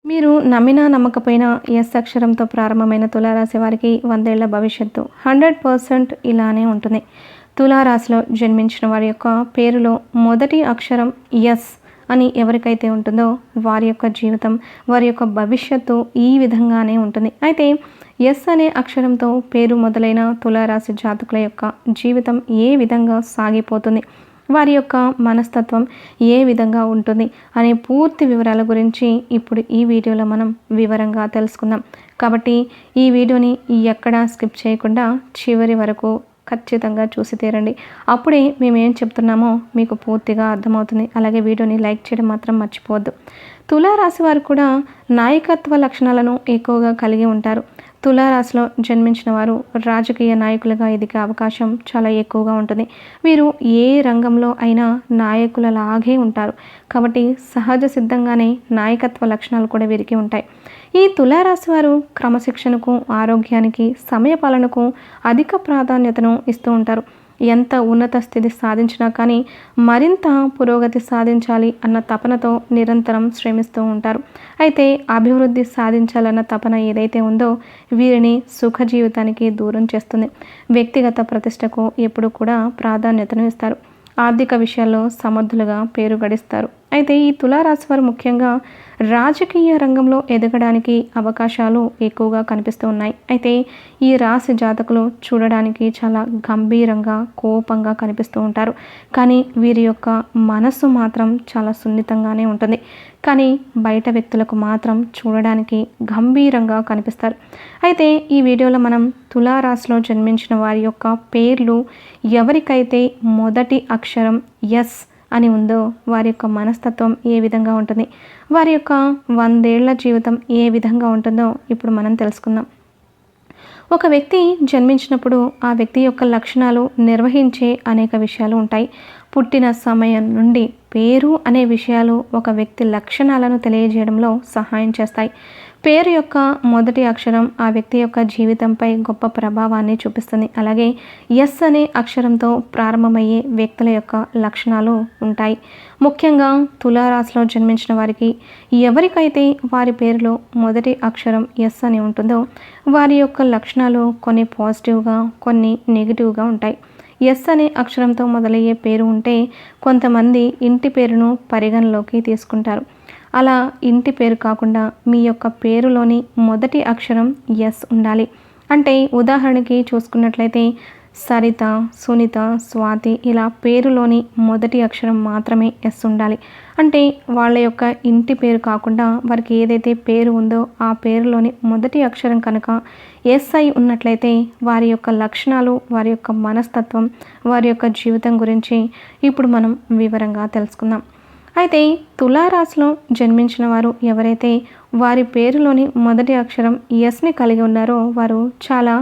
మీరు నమ్మినా నమ్మకపోయినా ఎస్ అక్షరంతో ప్రారంభమైన తులారాశి వారికి 100 ఏళ్ల భవిష్యత్తు 100% ఇలానే ఉంటుంది. తులారాశిలో జన్మించిన వారి యొక్క పేరులో మొదటి అక్షరం ఎస్ అని ఎవరికైతే ఉంటుందో వారి యొక్క జీవితం, వారి యొక్క భవిష్యత్తు ఈ విధంగానే ఉంటుంది. అయితే ఎస్ అనే అక్షరంతో పేరు మొదలైన తులారాశి జాతకుల యొక్క జీవితం ఏ విధంగా సాగిపోతుంది, వారి యొక్క మనస్తత్వం ఏ విధంగా ఉంటుంది అనే పూర్తి వివరాల గురించి ఇప్పుడు ఈ వీడియోలో మనం వివరంగా తెలుసుకుందాం. కాబట్టి ఈ వీడియోని ఎక్కడా స్కిప్ చేయకుండా చివరి వరకు ఖచ్చితంగా చూసి తీరండి. అప్పుడే మేము ఏం చెప్తున్నామో మీకు పూర్తిగా అర్థమవుతుంది. అలాగే వీడియోని లైక్ చేయడం మాత్రం మర్చిపోవద్దు. తులారాశి వారు కూడా నాయకత్వ లక్షణాలను ఎక్కువగా కలిగి ఉంటారు. తులారాశిలో జన్మించిన వారు రాజకీయ నాయకులుగా ఎదిగే అవకాశం చాలా ఎక్కువగా ఉంటుంది. వీరు ఏ రంగంలో అయినా నాయకులలాగే ఉంటారు. కాబట్టి సహజ సిద్ధంగానే నాయకత్వ లక్షణాలు కూడా వీరికి ఉంటాయి. ఈ తులారాశి వారు క్రమశిక్షణకు, ఆరోగ్యానికి, సమయపాలనకు అధిక ప్రాధాన్యతను ఇస్తూ ఉంటారు. ఎంత ఉన్నత స్థితి సాధించినా కానీ మరింత పురోగతి సాధించాలి అన్న తపనతో నిరంతరం శ్రమిస్తూ ఉంటారు. అయితే అభివృద్ధి సాధించాలన్న తపన ఏదైతే ఉందో వీరిని సుఖ జీవితానికి దూరం చేస్తుంది. వ్యక్తిగత ప్రతిష్టకు ఎప్పుడు కూడా ప్రాధాన్యతను ఇస్తారు. ఆర్థిక విషయాల్లో సమర్థులుగా పేరు గడిస్తారు. అయితే ఈ తులారాశి వారు ముఖ్యంగా రాజకీయ రంగంలో ఎదగడానికి అవకాశాలు ఎక్కువగా కనిపిస్తూ ఉన్నాయి. అయితే ఈ రాశి జాతకులు చూడడానికి చాలా గంభీరంగా, కోపంగా కనిపిస్తూ ఉంటారు. కానీ వీరి యొక్క మనస్సు మాత్రం చాలా సున్నితంగానే ఉంటుంది. కానీ బయట వ్యక్తులకు మాత్రం చూడడానికి గంభీరంగా కనిపిస్తారు. అయితే ఈ వీడియోలో మనం తులారాశిలో జన్మించిన వారి యొక్క పేర్లు ఎవరికైతే మొదటి అక్షరం ఎస్ అని ఉందో వారి యొక్క మనస్తత్వం ఏ విధంగా ఉంటుంది, వారి యొక్క 100 ఏళ్ల జీవితం ఏ విధంగా ఉంటుందో ఇప్పుడు మనం తెలుసుకుందాం. ఒక వ్యక్తి జన్మించినప్పుడు ఆ వ్యక్తి యొక్క లక్షణాలు నిర్వహించే అనేక విషయాలు ఉంటాయి. పుట్టిన సమయం నుండి పేరు అనే విషయాలు ఒక వ్యక్తి లక్షణాలను తెలియజేయడంలో సహాయం చేస్తాయి. పేరు యొక్క మొదటి అక్షరం ఆ వ్యక్తి యొక్క జీవితంపై గొప్ప ప్రభావాన్ని చూపిస్తుంది. అలాగే ఎస్ అనే అక్షరంతో ప్రారంభమయ్యే వ్యక్తుల యొక్క లక్షణాలు ఉంటాయి. ముఖ్యంగా తులారాశిలో జన్మించిన వారికి ఎవరికైతే వారి పేరులో మొదటి అక్షరం ఎస్ అని ఉంటుందో వారి యొక్క లక్షణాలు కొన్ని పాజిటివ్గా, కొన్ని నెగిటివ్గా ఉంటాయి. ఎస్ అనే అక్షరంతో మొదలయ్యే పేరు ఉంటే కొంతమంది ఇంటి పేరును పరిగణలోకి తీసుకుంటారు. అలా ఇంటి పేరు కాకుండా మీ యొక్క పేరులోని మొదటి అక్షరం ఎస్ ఉండాలి. అంటే ఉదాహరణకి చూసుకున్నట్లయితే సరిత, సునీత, స్వాతి ఇలా పేరులోని మొదటి అక్షరం మాత్రమే ఎస్ ఉండాలి. అంటే వాళ్ళ యొక్క ఇంటి పేరు కాకుండా వారికి ఏదైతే పేరు ఉందో ఆ పేరులోని మొదటి అక్షరం కనుక ఎస్ అయి ఉన్నట్లయితే వారి యొక్క లక్షణాలు, వారి యొక్క మనస్తత్వం, వారి యొక్క జీవితం గురించి ఇప్పుడు మనం వివరంగా తెలుసుకుందాం. అయితే తులారాశిలో జన్మించిన వారు ఎవరైతే వారి పేరులోని మొదటి అక్షరం ఎస్ని కలిగి ఉన్నారో వారు చాలా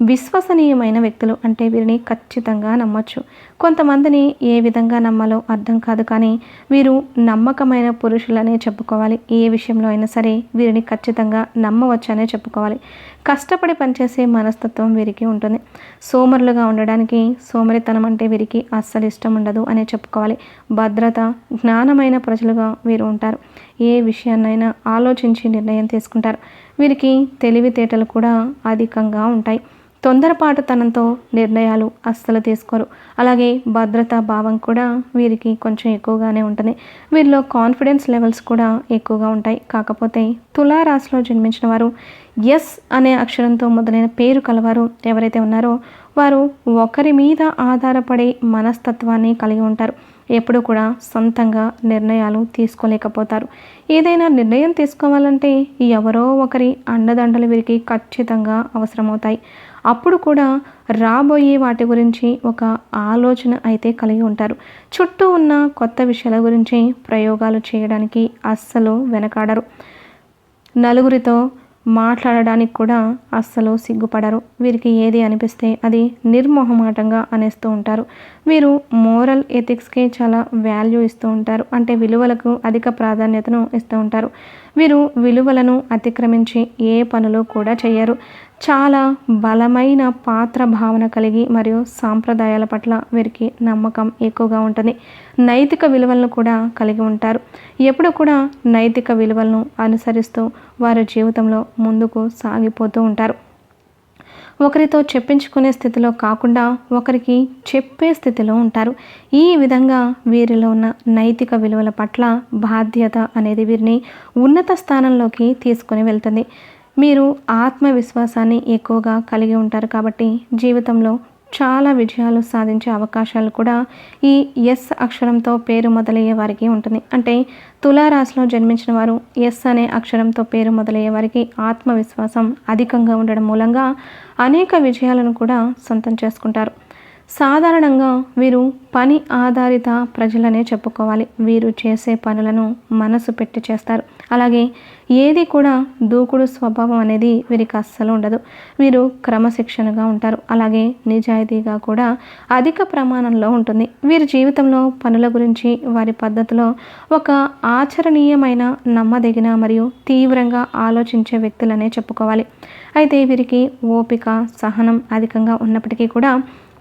విశ్వసనీయమైన వ్యక్తులు. అంటే వీరిని ఖచ్చితంగా నమ్మొచ్చు. కొంతమందిని ఏ విధంగా నమ్మాలో అర్థం కాదు, కానీ వీరు నమ్మకమైన పురుషులనే చెప్పుకోవాలి. ఏ విషయంలో అయినా సరే వీరిని ఖచ్చితంగా నమ్మవచ్చనే చెప్పుకోవాలి. కష్టపడి పనిచేసే మనస్తత్వం వీరికి ఉంటుంది. సోమరులుగా ఉండడానికి, సోమరితనం అంటే వీరికి అస్సలు ఇష్టం ఉండదు అనే చెప్పుకోవాలి. భద్రత, జ్ఞానమైన ప్రజలుగా వీరు ఉంటారు. ఏ విషయాన్నైనా ఆలోచించి నిర్ణయం తీసుకుంటారు. వీరికి తెలివితేటలు కూడా అధికంగా ఉంటాయి. తొందరపాటుతనంతో నిర్ణయాలు అస్సలు తీసుకోరు. అలాగే భద్రతా భావం కూడా వీరికి కొంచెం ఎక్కువగానే ఉంటుంది. వీరిలో కాన్ఫిడెన్స్ లెవెల్స్ కూడా ఎక్కువగా ఉంటాయి. కాకపోతే తులారాశిలో జన్మించిన వారు ఎస్ అనే అక్షరంతో మొదలైన పేరు కలవారు ఎవరైతే ఉన్నారో వారు ఒకరి మీద ఆధారపడే మనస్తత్వాన్ని కలిగి ఉంటారు. ఎప్పుడూ కూడా సొంతంగా నిర్ణయాలు తీసుకోలేకపోతారు. ఏదైనా నిర్ణయం తీసుకోవాలంటే ఎవరో ఒకరి అండదండలు వీరికి ఖచ్చితంగా అవసరమవుతాయి. అప్పుడు కూడా రాబోయే వాటి గురించి ఒక ఆలోచన అయితే కలిగి ఉంటారు. చుట్టూ ఉన్న కొత్త విషయాల గురించి ప్రయోగాలు చేయడానికి అస్సలు వెనకాడరు. నలుగురితో మాట్లాడడానికి కూడా అస్సలు సిగ్గుపడరు. వీరికి ఏది అనిపిస్తే అది నిర్మోహమాటంగా అనేస్తూ ఉంటారు. వీరు మోరల్ ఎథిక్స్కి చాలా వాల్యూ ఇస్తూ ఉంటారు. అంటే విలువలకు అధిక ప్రాధాన్యతను ఇస్తూ ఉంటారు. వీరు విలువలను అతిక్రమించి ఏ పనులు కూడా చేయరు. చాలా బలమైన పాత్ర భావన కలిగి మరియు సాంప్రదాయాల పట్ల వీరికి నమ్మకం ఎక్కువగా ఉంటుంది. నైతిక విలువలను కూడా కలిగి ఉంటారు. ఎప్పుడు కూడా నైతిక విలువలను అనుసరిస్తూ వారి జీవితంలో ముందుకు సాగిపోతూ ఉంటారు. ఒకరితో చెప్పించుకునే స్థితిలో కాకుండా ఒకరికి చెప్పే స్థితిలో ఉంటారు. ఈ విధంగా వీరిలో ఉన్న నైతిక విలువల పట్ల బాధ్యత అనేది వీరిని ఉన్నత స్థానంలోకి తీసుకొని వెళ్తుంది. మీరు ఆత్మవిశ్వాసాన్ని ఎక్కువగా కలిగి ఉంటారు కాబట్టి జీవితంలో చాలా విజయాలు సాధించే అవకాశాలు కూడా ఈ ఎస్ అక్షరంతో పేరు మొదలయ్యే వారికి ఉంటుంది. అంటే తులారాశిలో జన్మించిన వారు ఎస్ అనే అక్షరంతో పేరు మొదలయ్యే వారికి ఆత్మవిశ్వాసం అధికంగా ఉండడం మూలంగా అనేక విజయాలను కూడా సొంతం చేసుకుంటారు. సాధారణంగా వీరు పని ఆధారిత ప్రజలనే చెప్పుకోవాలి. వీరు చేసే పనులను మనసు పెట్టి చేస్తారు. అలాగే ఏది కూడా దూకుడు స్వభావం అనేది వీరికి అస్సలు ఉండదు. వీరు క్రమశిక్షణగా ఉంటారు. అలాగే నిజాయితీగా కూడా అధిక ప్రమాణంలో ఉంటుంది. వీరి జీవితంలో పనుల గురించి వారి పద్ధతిలో ఒక ఆచరణీయమైన, నమ్మదగిన మరియు తీవ్రంగా ఆలోచించే వ్యక్తులనే చెప్పుకోవాలి. అయితే వీరికి ఓపిక, సహనం అధికంగా ఉన్నప్పటికీ కూడా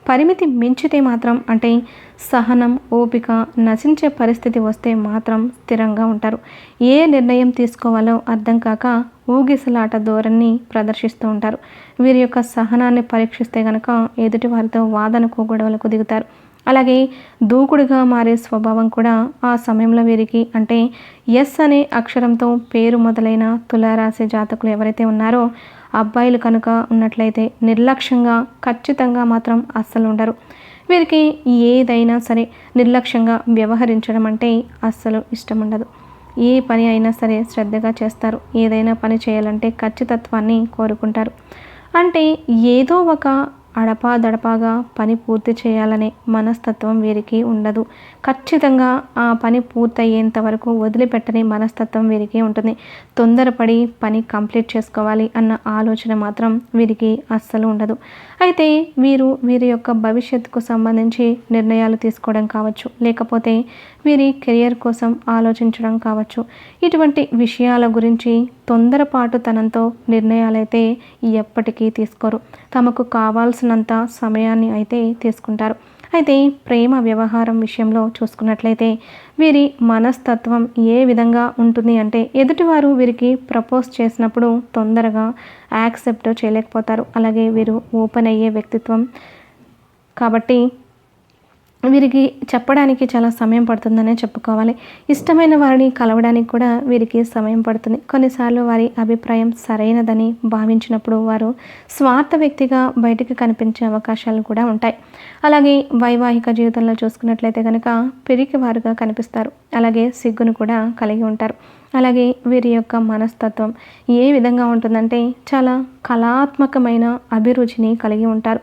పరిమితి మించితే మాత్రం, అంటే సహనం, ఓపిక నశించే పరిస్థితి వస్తే మాత్రం స్థిరంగా ఉంటారు. ఏ నిర్ణయం తీసుకోవాలో అర్థం కాక ఊగిసలాట ధోరణిని ప్రదర్శిస్తూ ఉంటారు. వీరి యొక్క సహనాన్ని పరీక్షిస్తే కనుక ఎదుటి వారితో వాదనకు, గొడవలకు దిగుతారు. అలాగే దూకుడుగా మారే స్వభావం కూడా ఆ సమయంలో వీరికి, అంటే ఎస్ అనే అక్షరంతో పేరు మొదలైన తులారాశి జాతకులు ఎవరైతే ఉన్నారో అబ్బాయిలు కనుక ఉన్నట్లయితే నిర్లక్ష్యంగా ఖచ్చితంగా మాత్రం అస్సలు ఉండరు. వీరికి ఏదైనా సరే నిర్లక్ష్యంగా వ్యవహరించడం అంటే అస్సలు ఇష్టం ఉండదు. ఏ పని అయినా సరే శ్రద్ధగా చేస్తారు. ఏదైనా పని చేయాలంటే ఖచ్చితత్వాన్ని కోరుకుంటారు. అంటే ఏదో ఒక అడపాదడపాగా పని పూర్తి చేయాలనే మనస్తత్వం వీరికి ఉండదు. ఖచ్చితంగా ఆ పని పూర్తయ్యేంత వరకు వదిలిపెట్టని మనస్తత్వం వీరికి ఉంటుంది. తొందరపడి పని కంప్లీట్ చేసుకోవాలి అన్న ఆలోచన మాత్రం వీరికి అస్సలు ఉండదు. అయితే వీరి యొక్క భవిష్యత్తుకు సంబంధించి నిర్ణయాలు తీసుకోవడం కావచ్చు, లేకపోతే వీరి కెరియర్ కోసం ఆలోచించడం కావచ్చు. ఇటువంటి విషయాల గురించి తొందరపాటుతనంతో నిర్ణయాలైతే ఎప్పటికీ తీసుకోరు. తమకు కావాల్సినంత సమయాన్ని అయితే తీసుకుంటారు. అయితే ప్రేమ వ్యవహారం విషయంలో చూసుకున్నట్లయితే వీరి మనస్తత్వం ఏ విధంగా ఉంటుంది అంటే ఎదుటివారు వీరికి ప్రపోజ్ చేసినప్పుడు తొందరగా యాక్సెప్ట్ చేయలేకపోతారు. అలాగే వీరు ఓపెన్ అయ్యే వ్యక్తిత్వం కాబట్టి వీరికి చెప్పడానికి చాలా సమయం పడుతుందనే చెప్పుకోవాలి. ఇష్టమైన వారిని కలవడానికి కూడా వీరికి సమయం పడుతుంది. కొన్నిసార్లు వారి అభిప్రాయం సరైనదని భావించినప్పుడు వారు స్వార్థ వ్యక్తిగా బయటికి కనిపించే అవకాశాలు కూడా ఉంటాయి. అలాగే వైవాహిక జీవితంలో చూసుకున్నట్లయితే కనుక పిరికివారుగా కనిపిస్తారు. అలాగే సిగ్గును కూడా కలిగి ఉంటారు. అలాగే వీరి యొక్క మనస్తత్వం ఏ విధంగా ఉంటుందంటే చాలా కళాత్మకమైన అభిరుచిని కలిగి ఉంటారు.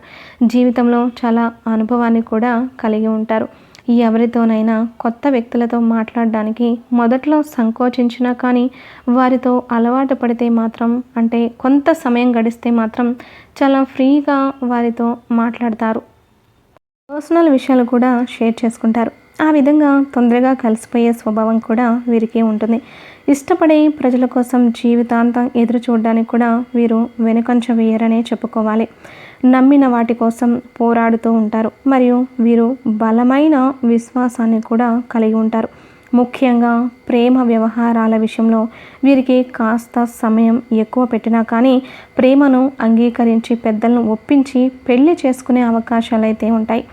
జీవితంలో చాలా అనుభవాన్ని కూడా కలిగి ఉంటారు. ఎవరితోనైనా కొత్త వ్యక్తులతో మాట్లాడడానికి మొదట్లో సంకోచించినా కానీ వారితో అలవాటు పడితే మాత్రం, అంటే కొంత సమయం గడిస్తే మాత్రం చాలా ఫ్రీగా వారితో మాట్లాడతారు. పర్సనల్ విషయాలు కూడా షేర్ చేసుకుంటారు. ఆ విధంగా తొందరగా కలిసిపోయే స్వభావం కూడా వీరికి ఉంటుంది. ఇష్టపడే ప్రజల కోసం జీవితాంతం ఎదురు చూడడానికి కూడా వీరు వెనుకంచ వేయరనే చెప్పుకోవాలి. నమ్మిన వాటి కోసం పోరాడుతూ ఉంటారు. మరియు వీరు బలమైన విశ్వాసాన్ని కూడా కలిగి ఉంటారు. ముఖ్యంగా ప్రేమ వ్యవహారాల విషయంలో వీరికి కాస్త సమయం ఎక్కువ పెట్టినా కానీ ప్రేమను అంగీకరించి పెద్దలను ఒప్పించి పెళ్లి చేసుకునే అవకాశాలు అయితే ఉంటాయి.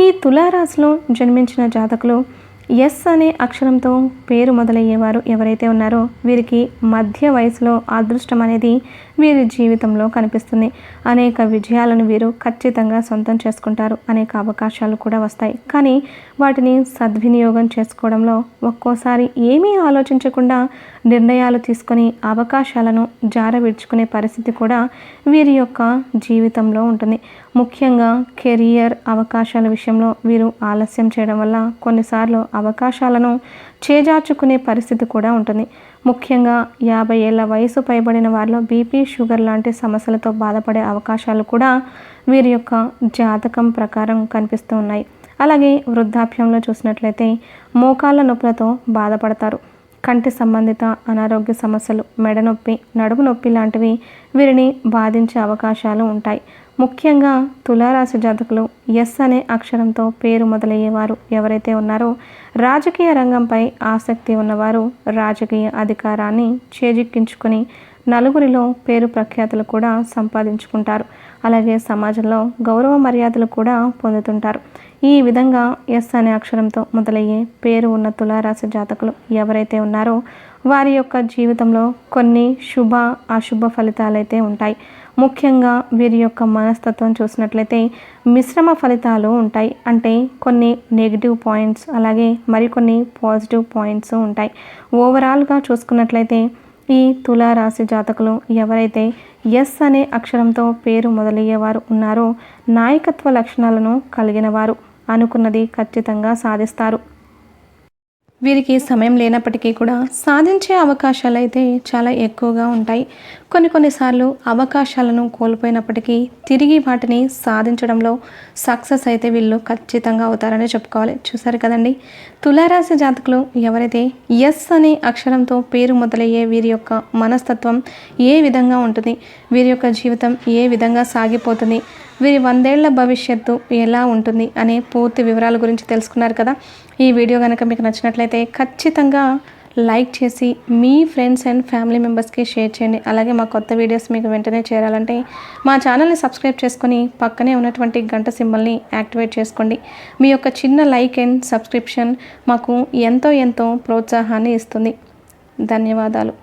ఈ తులారాశిలో జన్మించిన జాతకులు ఎస్ అనే అక్షరంతో పేరు మొదలయ్యేవారు ఎవరైతే ఉన్నారో వీరికి మధ్య వయసులో అదృష్టం అనేది వీరి జీవితంలో కనిపిస్తుంది. అనేక విజయాలను వీరు ఖచ్చితంగా సొంతం చేసుకుంటారు. అనేక అవకాశాలు కూడా వస్తాయి. కానీ వాటిని సద్వినియోగం చేసుకోవడంలో ఒక్కోసారి ఏమీ ఆలోచించకుండా నిర్ణయాలు తీసుకొని అవకాశాలను జారవిడ్చుకునే పరిస్థితి కూడా వీరి యొక్క జీవితంలో ఉంటుంది. ముఖ్యంగా కెరియర్ అవకాశాల విషయంలో వీరు ఆలస్యం చేయడం వల్ల కొన్నిసార్లు అవకాశాలను చేజార్చుకునే పరిస్థితి కూడా ఉంటుంది. ముఖ్యంగా 50 ఏళ్ల వయసు పైబడిన వారిలో బీపీ, షుగర్ లాంటి సమస్యలతో బాధపడే అవకాశాలు కూడా వీరి యొక్క జాతకం ప్రకారం కనిపిస్తూ ఉన్నాయి. అలాగే వృద్ధాప్యంలో చూసినట్లయితే మోకాళ్ళ నొప్పులతో బాధపడతారు. కంటి సంబంధిత అనారోగ్య సమస్యలు, మెడ నొప్పి, నడుము నొప్పి లాంటివి వీరిని బాధించే అవకాశాలు ఉంటాయి. ముఖ్యంగా తులారాశి జాతకులు ఎస్ అనే అక్షరంతో పేరు మొదలయ్యేవారు ఎవరైతే ఉన్నారో రాజకీయ రంగంపై ఆసక్తి ఉన్నవారు రాజకీయ అధికారాన్ని చేజిక్కించుకొని నలుగురిలో పేరు ప్రఖ్యాతులు కూడా సంపాదించుకుంటారు. అలాగే సమాజంలో గౌరవ మర్యాదలు కూడా పొందుతుంటారు. ఈ విధంగా ఎస్ అనే అక్షరంతో మొదలయ్యే పేరు ఉన్న తులారాశి జాతకులు ఎవరైతే ఉన్నారో వారి యొక్క జీవితంలో కొన్ని శుభ అశుభ ఫలితాలైతే ఉంటాయి. ముఖ్యంగా వీరి యొక్క మనస్తత్వం చూసినట్లయితే మిశ్రమ ఫలితాలు ఉంటాయి. అంటే కొన్ని నెగిటివ్ పాయింట్స్ అలాగే మరికొన్ని పాజిటివ్ పాయింట్స్ ఉంటాయి. ఓవరాల్గా చూసుకున్నట్లయితే ఈ తులారాశి జాతకులు ఎవరైతే ఎస్ అనే అక్షరంతో పేరు మొదలయ్యేవారు ఉన్నారో నాయకత్వ లక్షణాలను కలిగిన వారు, అనుకున్నది ఖచ్చితంగా సాధిస్తారు. వీరికి సమయం లేనప్పటికీ కూడా సాధించే అవకాశాలు అయితే చాలా ఎక్కువగా ఉంటాయి. కొన్నిసార్లు అవకాశాలను కోల్పోయినప్పటికీ తిరిగి వాటిని సాధించడంలో సక్సెస్ అయితే వీళ్ళు ఖచ్చితంగా అవుతారని చెప్పుకోవాలి. చూసారు కదండి, తులారాశి జాతకులు ఎవరైతే ఎస్ అనే అక్షరంతో పేరు మొదలయ్యే వీరి యొక్క మనస్తత్వం ఏ విధంగా ఉంటుంది, వీరి యొక్క జీవితం ఏ విధంగా సాగిపోతుంది, వీరి 100 ఏళ్ల భవిష్యత్తు ఎలా ఉంటుంది అనే పూర్తి వివరాల గురించి తెలుసుకున్నారు కదా. ఈ వీడియో కనుక మీకు నచ్చినట్లయితే ఖచ్చితంగా లైక్ చేసి మీ ఫ్రెండ్స్ అండ్ ఫ్యామిలీ మెంబర్స్కి షేర్ చేయండి. అలాగే మా కొత్త వీడియోస్ మీకు వెంటనే చేరాలంటే మా ఛానల్ని సబ్స్క్రైబ్ చేసుకొని పక్కనే ఉన్నటువంటి గంట సింబల్ని యాక్టివేట్ చేసుకోండి. మీ యొక్క చిన్న లైక్ అండ్ సబ్స్క్రిప్షన్ మాకు ఎంతో ప్రోత్సాహాన్ని ఇస్తుంది. ధన్యవాదాలు.